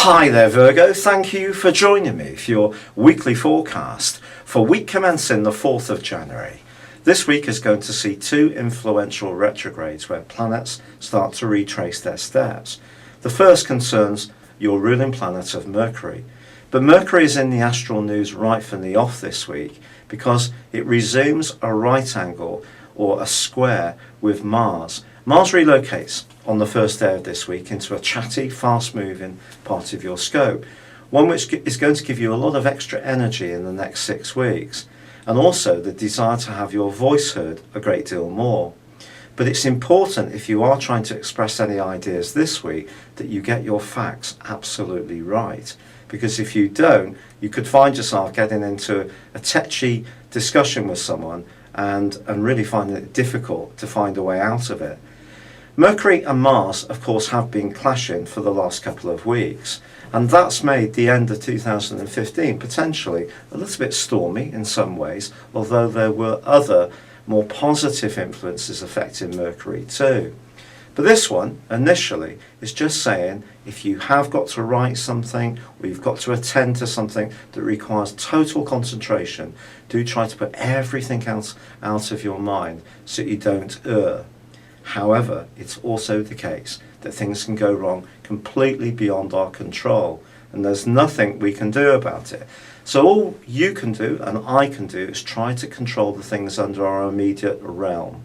Hi there Virgo, thank you for joining me for your weekly forecast for week commencing the 4th of January. This week is going to see two influential retrogrades where planets start to retrace their steps. The first concerns your ruling planet of Mercury. But Mercury is in the astral news right from the off this week because it resumes a right angle or a square with Mars. Mars relocates on the first day of this week into a chatty, fast-moving part of your scope, one which is going to give you a lot of extra energy in the next 6 weeks, and also the desire to have your voice heard a great deal more. But it's important, if you are trying to express any ideas this week, that you get your facts absolutely right, because if you don't, you could find yourself getting into a tetchy discussion with someone and really finding it difficult to find a way out of it. Mercury and Mars, of course, have been clashing for the last couple of weeks, and that's made the end of 2015 potentially a little bit stormy in some ways, although there were other more positive influences affecting Mercury too. But this one, initially, is just saying if you have got to write something or you've got to attend to something that requires total concentration, do try to put everything else out of your mind so you don't err. However, it's also the case that things can go wrong completely beyond our control, and there's nothing we can do about it. So all you can do and I can do is try to control the things under our immediate realm.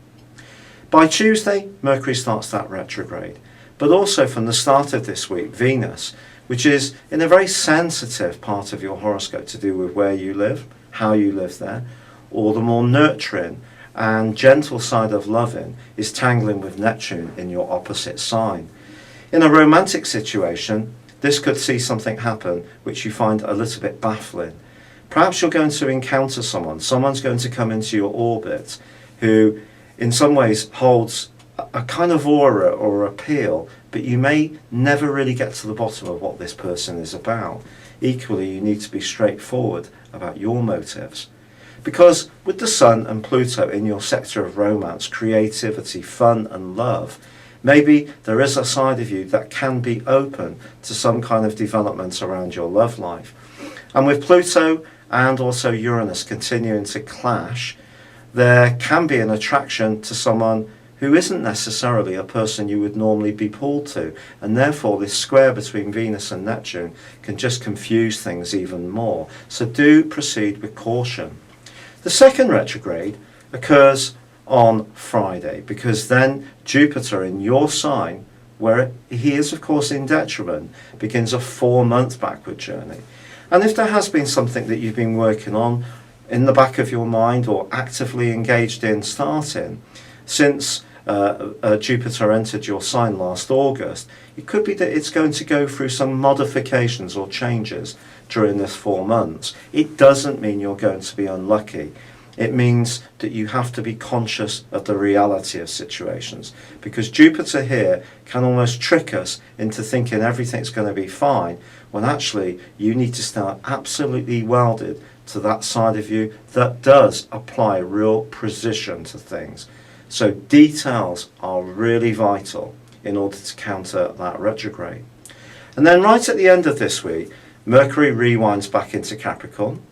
By Tuesday, Mercury starts that retrograde, but also from the start of this week, Venus, which is in a very sensitive part of your horoscope to do with where you live, how you live there, or the more nurturing and gentle side of loving, is tangling with Neptune in your opposite sign. In a romantic situation, this could see something happen which you find a little bit baffling. Perhaps you're going to encounter someone's going to come into your orbit who in some ways holds a kind of aura or appeal, but you may never really get to the bottom of what this person is about. Equally, you need to be straightforward about your motives. Because with the Sun and Pluto in your sector of romance, creativity, fun and love, maybe there is a side of you that can be open to some kind of development around your love life. And with Pluto and also Uranus continuing to clash, there can be an attraction to someone who isn't necessarily a person you would normally be pulled to, and therefore this square between Venus and Neptune can just confuse things even more. So do proceed with caution. The second retrograde occurs on Friday, because then Jupiter in your sign, where he is of course in detriment, begins a 4-month backward journey. And if there has been something that you've been working on in the back of your mind or actively engaged in starting since Jupiter entered your sign last August, it could be that it's going to go through some modifications or changes during this 4 months. It doesn't mean you're going to be unlucky. It means that you have to be conscious of the reality of situations, because Jupiter here can almost trick us into thinking everything's going to be fine, when actually you need to start absolutely welded to that side of you that does apply real precision to things. So details are really vital in order to counter that retrograde. And then right at the end of this week, Mercury rewinds back into Capricorn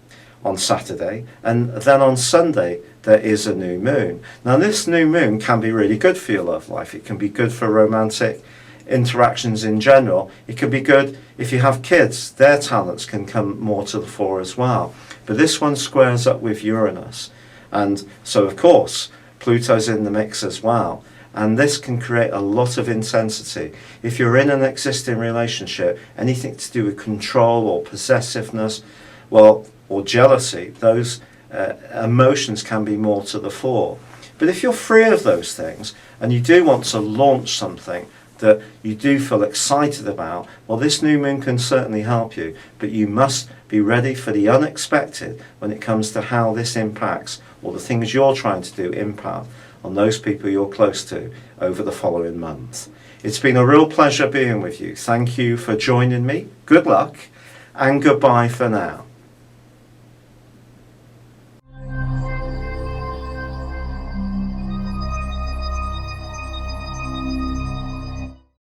on Saturday, and then on Sunday there is a new moon. Now this new moon can be really good for your love life. It can be good for romantic interactions in general. It can be good if you have kids. Their talents can come more to the fore as well. But this one squares up with Uranus, and so of course Pluto's in the mix as well, and this can create a lot of intensity. If you're in an existing relationship, anything to do with control or possessiveness, well, or jealousy, those emotions can be more to the fore. But if you're free of those things and you do want to launch something that you do feel excited about, well, this new moon can certainly help you, but you must be ready for the unexpected when it comes to how this impacts, or the things you're trying to do impact on those people you're close to over the following month. It's been a real pleasure being with you. Thank you for joining me. Good luck and goodbye for now.